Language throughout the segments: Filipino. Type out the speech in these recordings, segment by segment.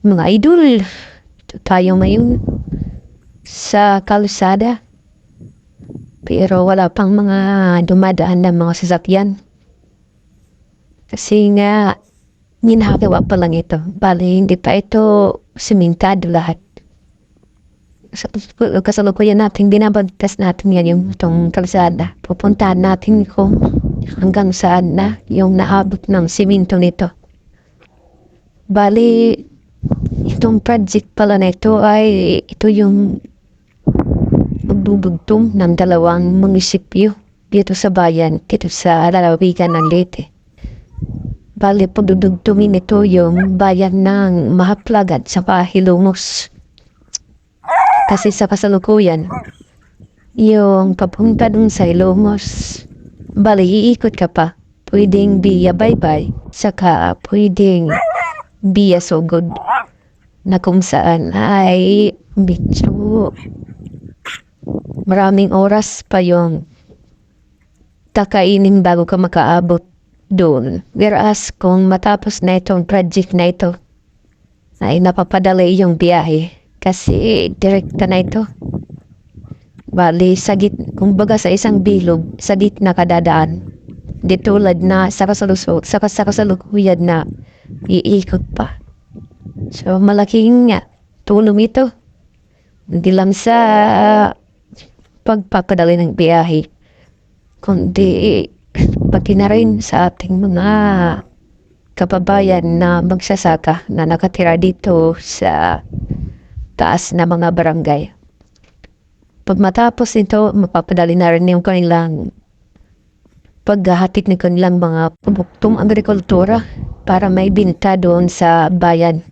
Mga idol, tayo ngayon sa kalsada. Pero wala pang mga dumadaan na mga sasakyan. Kasi nga, ginagawa pa lang ito. Bali, hindi pa ito simentado lahat. Kasalukuyan natin, binabagtas natin yan yung itong kalsada. Pupuntahan natin kung hanggang saan na yung naabot ng simento nito. Bali, itong project pala na ito ay ito yung magdudugtong ng dalawang munisipyo dito sa bayan, dito sa lalawigan ng Leyte. Bali, pagdudugtungin ito yung bayan ng Mahaplag at saka Hilongos. Kasi sa kasalukuyan, yung papunta dun sa Hilongos, bali, iikot ka pa. Pwedeng via Baybay, saka pwedeng via Sogod, na kung saan ay medyo maraming oras pa yung kakainin bago ka makaabot doon. Whereas kung matapos na itong project na ito, ay napapadali yung biyahe kasi direkta na ito. Bali, kumbaga sa isang bilog, sa gitna kadadaan. Di tulad na sa kasalukuyan na iikot pa. So, malaking tulong ito. Hindi lang sa pagpapadali ng biyahe, kundi pati na rin sa ating mga kababayan na magsasaka na nakatira dito sa taas na mga barangay. Pag matapos ito, mapapadali na rin yung kanilang paghahatid ng kanilang mga produktong agrikultura para may binta doon sa bayan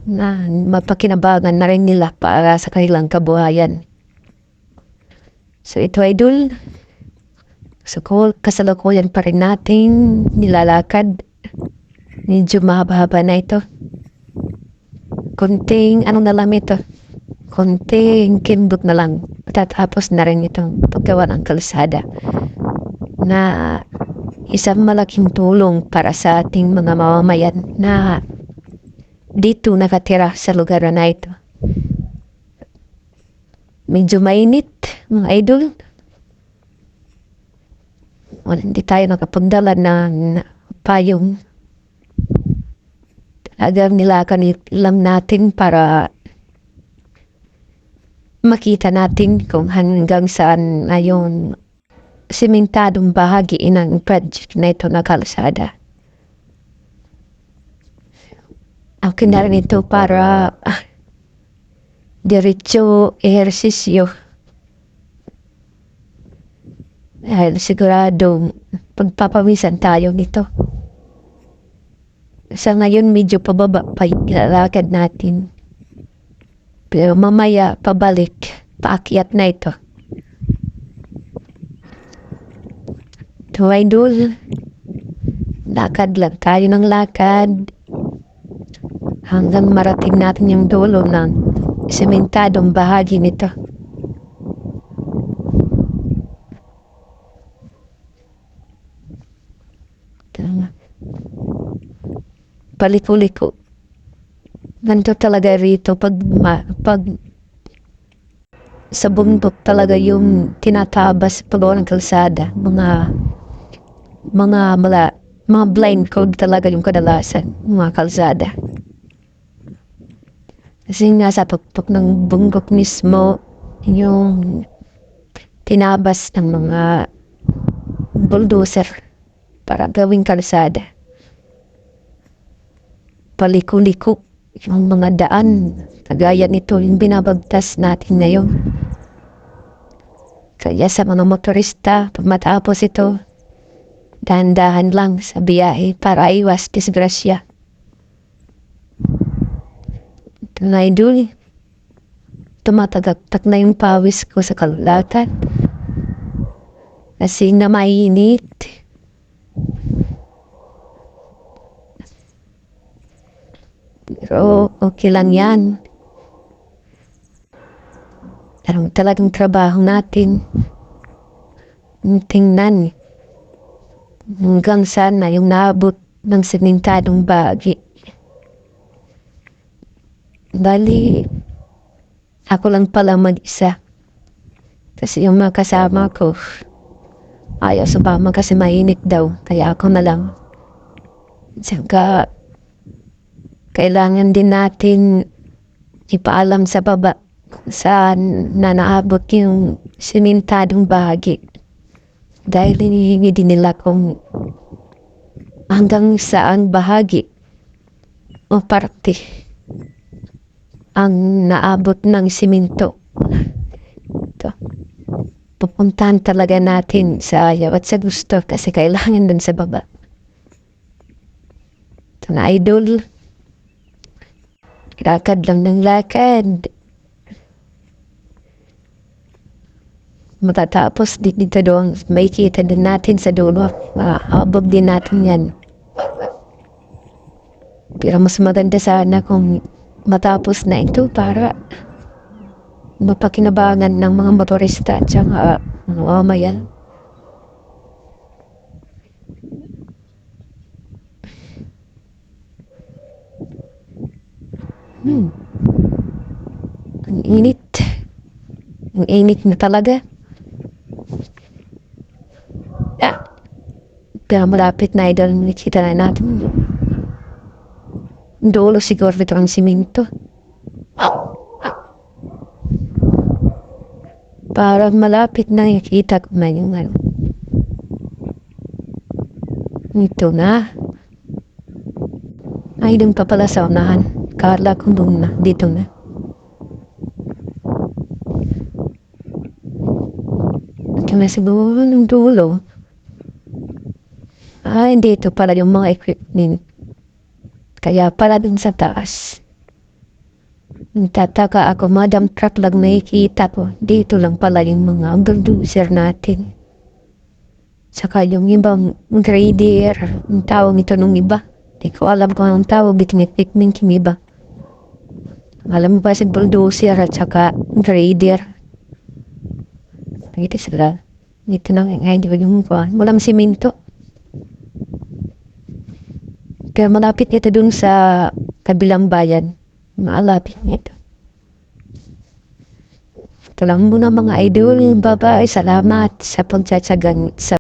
na mapakinabangan na rin nila para sa kanilang kabuhayan. So ito idol, so kasalukuyan pa rin nating nilalakad. Medyo mahaba-haba na ito. Konting na lang ito. Konting kimbot na lang. Tatapos na rin itong paggawa ng kalsada. Na isang malaking tulong para sa ating mga mamamayan na dito nakatira sa lugar na ito. Medyo mainit, mga idol. Hindi tayo nakapagdala ng payong. Talagang nilakan lang natin para makita natin kung hanggang saan na yung simentadong bahagi ng project na ito na kalsada. Akin na rin ito para diretso ehersisyo. Dahil sigurado pagpapawisan tayo nito. Sa ngayon medyo pababa pa yung lalakad natin. Pero mamaya pabalik, paakyat na ito. Ito idol, lakad lang tayo ng lakad hanggang marating natin yung dulo ng sementadong bahagi nito. Paliko-liko. Ganito talaga rito pag sa bundok talaga yung tinatabas pagawa ng kalsada. Mga blind code talaga yung kadalasan, mga kalsada. Kasi nga sa tuktok ng bundok mismo, yung tinabas ng mga bulldozer para gawing kalsada. Paliko-liko yung mga daan, kagaya nito yung binabagtas natin ngayon. Kaya sa mga motorista, pag matapos ito, dahan-dahan lang sa biyahe para iwas disgrasya. Ito na idol, tumatagaktak na yung pawis ko sa kalulatan. Kasi na mainit. Pero okay lang yan. Talagang trabaho natin. Tingnan. Hanggang saan na yung naabot ng sementadong bahagi. Bali, ako lang pala mag-isa. Kasi yung mga kasama ko, ayaw sumama kasi mainit daw. Kaya ako na lang. Saka, kailangan din natin ipaalam sa baba kung saan na naabot yung simentadong bahagi. Dahil hinihingi din nila kung hanggang saan bahagi o parte ang naabot ng simento. Ito. Pupuntahan talaga natin sa ayaw at sa gusto kasi kailangan dun sa baba. Ito na idol. Lakad lang ng lakad. Matatapos dito doon. May kita din natin sa dulo. Maabog din natin yan. Pero mas maganda sana kung matapos na ito para mapakinabangan ng mga motorista at saka mga mamayan. Ang init. Ang init na talaga. Pero malapit na idol, nakita na natin. Dulo siguro ito ang simento. Parang malapit na nakita ko na yung ano. Ito na. Ay, dun pa pala sa unahan. Kala ko dun na. Dito na. Ito na siguro ng dulo. Ay, dito pala yung mga equipment. Kaya pala dun sa taas. Nagtataka ako, madam truck lang nakikita ko. Dito lang pala yung mga bulldozer natin. Saka yung ibang grader, yung tawag ito nung iba. Di ko alam kung anong tawag ito ng equipment yung iba. Alam mo ba si bulldozer at saka grader? Ito sila. Dito na ngayon, di ba yung kuhan? Walang simento. Kaya malapit ito dun sa kabilang bayan. Malapit nito. Ito lang muna mga idol. Bye-bye. Salamat sa pagtsatsagan sa